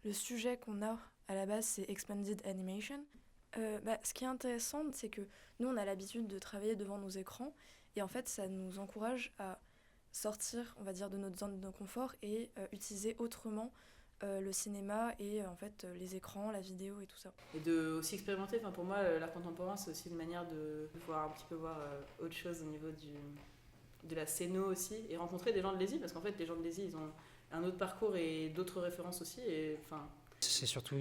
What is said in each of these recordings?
le sujet qu'on a à la base, c'est Expanded Animation. Ce qui est intéressant, c'est que nous, on a l'habitude de travailler devant nos écrans, et en fait, ça nous encourage à sortir, on va dire, de notre zone de confort et utiliser autrement le cinéma et en fait les écrans, la vidéo et tout ça. Et de aussi expérimenter, enfin, pour moi, l'art contemporain, c'est aussi une manière de pouvoir un petit peu voir autre chose au niveau de la scéno aussi, et rencontrer des gens de l'ESI, parce qu'en fait, les gens de l'ESI, ils ont un autre parcours et d'autres références aussi, et enfin... C'est surtout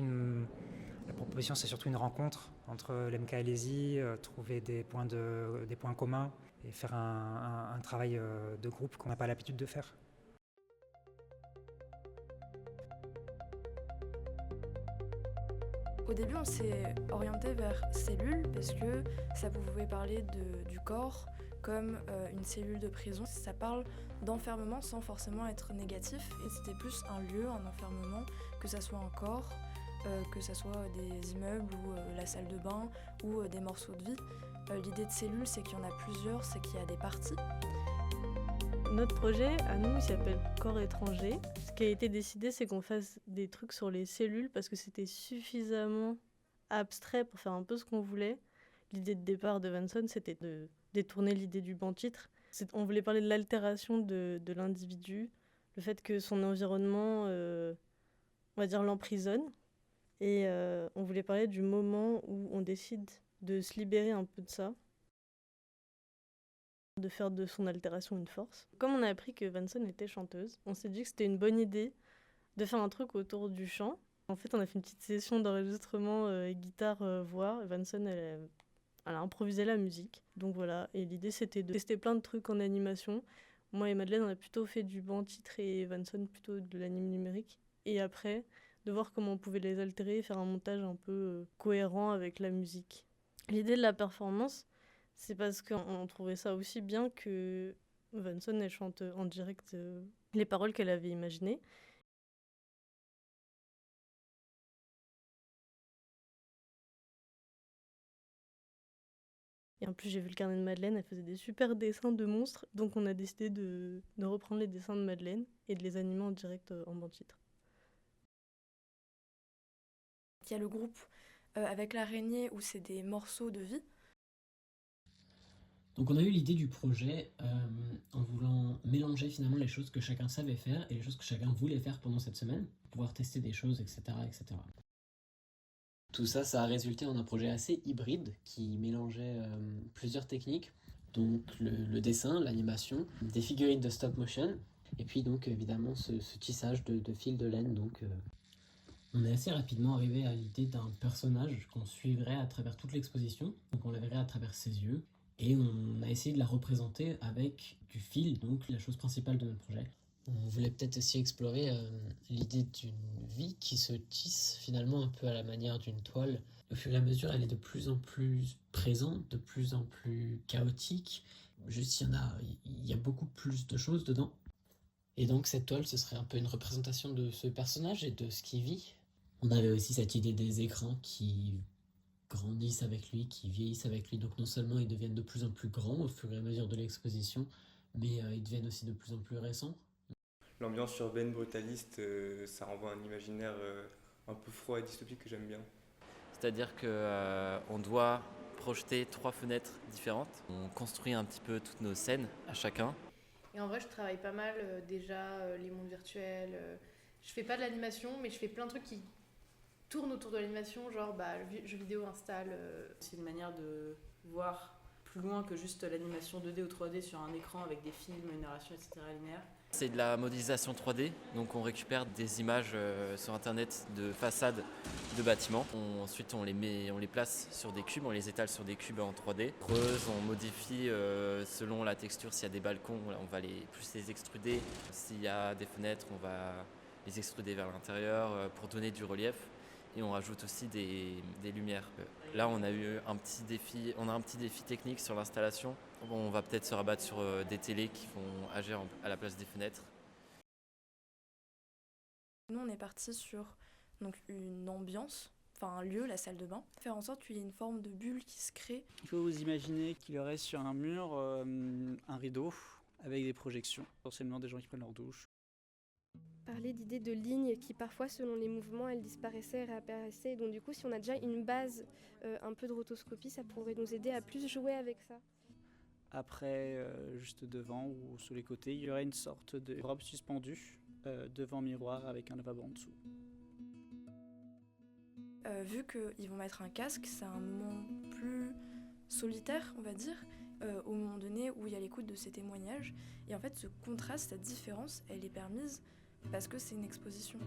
la proposition, c'est surtout une rencontre entre l'MK et l'ESI, trouver des points communs et faire un travail de groupe qu'on n'a pas l'habitude de faire. Au début, on s'est orienté vers cellules parce que ça pouvait parler du corps comme une cellule de prison. Ça parle d'enfermement sans forcément être négatif, et c'était plus un lieu, un enfermement, que ça soit un corps, que ça soit des immeubles ou la salle de bain ou des morceaux de vie. L'idée de cellule, c'est qu'il y en a plusieurs, c'est qu'il y a des parties. Notre projet, à nous, il s'appelle Corps étranger. Ce qui a été décidé, c'est qu'on fasse des trucs sur les cellules parce que c'était suffisamment abstrait pour faire un peu ce qu'on voulait. L'idée de départ de Vanson, c'était de détourner l'idée du banc-titre. On voulait parler de l'altération de l'individu, le fait que son environnement, on va dire, l'emprisonne. Et on voulait parler du moment où on décide de se libérer un peu de ça, de faire de son altération une force. Comme on a appris que Vanson était chanteuse, on s'est dit que c'était une bonne idée de faire un truc autour du chant. En fait, on a fait une petite session d'enregistrement guitare-voix. Vanson, elle a improvisé la musique. Donc voilà, et l'idée c'était de tester plein de trucs en animation. Moi et Madeleine, on a plutôt fait du banc-titre et Vanson plutôt de l'anime numérique. Et après, de voir comment on pouvait les altérer et faire un montage un peu cohérent avec la musique. L'idée de la performance, c'est parce qu'on trouvait ça aussi bien que Vanson, elle chante en direct les paroles qu'elle avait imaginées. Et en plus, j'ai vu le carnet de Madeleine, elle faisait des super dessins de monstres, donc on a décidé de reprendre les dessins de Madeleine et de les animer en direct en banc-titre. Il y a le groupe avec l'araignée où c'est des morceaux de vie. Donc on a eu l'idée du projet en voulant mélanger finalement les choses que chacun savait faire et les choses que chacun voulait faire pendant cette semaine, pour pouvoir tester des choses, etc. etc. Tout ça, ça a résulté en un projet assez hybride qui mélangeait plusieurs techniques, donc le dessin, l'animation, des figurines de stop motion, et puis donc évidemment ce tissage de fil de laine. Donc on est assez rapidement arrivé à l'idée d'un personnage qu'on suivrait à travers toute l'exposition, donc on la verrait à travers ses yeux, et on a essayé de la représenter avec du fil, donc la chose principale de notre projet. On voulait peut-être aussi explorer l'idée d'une vie qui se tisse finalement un peu à la manière d'une toile. Au fur et à mesure, elle est de plus en plus présente, de plus en plus chaotique. Juste, il y a beaucoup plus de choses dedans. Et donc cette toile, ce serait un peu une représentation de ce personnage et de ce qu'il vit. On avait aussi cette idée des écrans qui grandissent avec lui, qui vieillissent avec lui. Donc non seulement ils deviennent de plus en plus grands au fur et à mesure de l'exposition, mais ils deviennent aussi de plus en plus récents. L'ambiance urbaine brutaliste, ça renvoie à un imaginaire un peu froid et dystopique que j'aime bien. C'est-à-dire qu'on doit projeter 3 fenêtres différentes. On construit un petit peu toutes nos scènes à chacun. Et en vrai, je travaille pas mal déjà les mondes virtuels. Je fais pas de l'animation, mais je fais plein de trucs qui tournent autour de l'animation, genre le jeu vidéo installe. C'est une manière de voir plus loin que juste l'animation 2D ou 3D sur un écran avec des films, une narration, etc. linéaire. C'est de la modélisation 3D, donc on récupère des images sur internet de façades de bâtiments. Ensuite on les place sur des cubes, on les étale sur des cubes en 3D. Creuse, on modifie selon la texture, s'il y a des balcons, on va plus les extruder. S'il y a des fenêtres, on va les extruder vers l'intérieur pour donner du relief. Et on rajoute aussi des lumières. Là, on a un petit défi technique sur l'installation. Bon, on va peut-être se rabattre sur des télés qui vont agir à la place des fenêtres. Nous, on est parti sur donc, une ambiance, enfin un lieu, la salle de bain. Faire en sorte qu'il y ait une forme de bulle qui se crée. Il faut vous imaginer qu'il y aurait sur un mur un rideau avec des projections, potentiellement des gens qui prennent leur douche. parlait d'idées de lignes qui parfois, selon les mouvements, elles disparaissaient et réapparaissaient. Et donc du coup, si on a déjà une base, un peu de rotoscopie, ça pourrait nous aider à plus jouer avec ça. Après, juste devant ou sous les côtés, il y aurait une sorte de robe suspendue devant miroir avec un lavabo en dessous. Vu qu'ils vont mettre un casque, c'est un moment plus solitaire, on va dire, au moment donné où il y a l'écoute de ces témoignages. Et en fait, ce contraste, cette différence, elle est permise parce que c'est une exposition.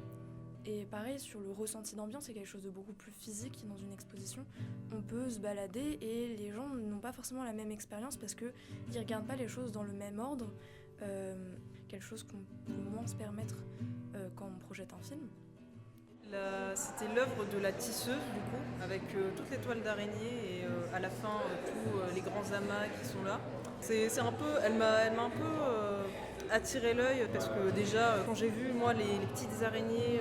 Et pareil, sur le ressenti d'ambiance, c'est quelque chose de beaucoup plus physique dans une exposition. On peut se balader et les gens n'ont pas forcément la même expérience parce qu'ils ne regardent pas les choses dans le même ordre. Quelque chose qu'on peut moins se permettre quand on projette un film. C'était l'œuvre de la tisseuse, du coup, avec toutes les toiles d'araignée et à la fin tous les grands amas qui sont là. C'est un peu, elle m'a un peu attiré l'œil parce que déjà, quand j'ai vu moi les petites araignées,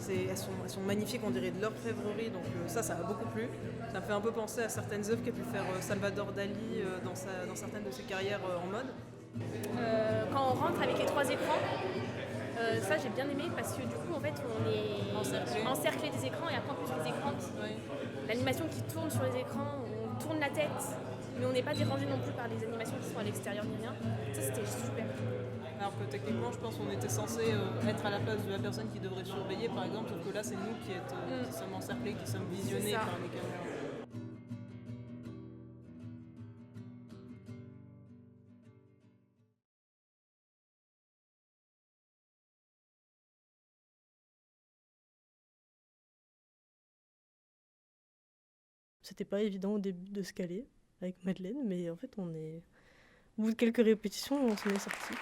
elles sont magnifiques, on dirait de l'orfèvrerie, donc ça m'a beaucoup plu. Ça me fait un peu penser à certaines œuvres qu'a pu faire Salvador Dali dans certaines de ses carrières en mode. Quand on rentre avec les 3 écrans, ça j'ai bien aimé parce que du coup en fait on est encerclé des écrans et après en plus les écrans, l'animation qui tourne sur les écrans, on tourne la tête mais on n'est pas dérangé non plus par les animations qui sont à l'extérieur ni rien. Ça c'était super. Alors que techniquement je pense qu'on était censé être à la place de la personne qui devrait surveiller par exemple, sauf que là c'est nous qui sommes encerclés, qui sommes visionnés par les caméras. C'était pas évident au début de se caler avec Madeleine, mais en fait, au bout de quelques répétitions, on s'en est sortis.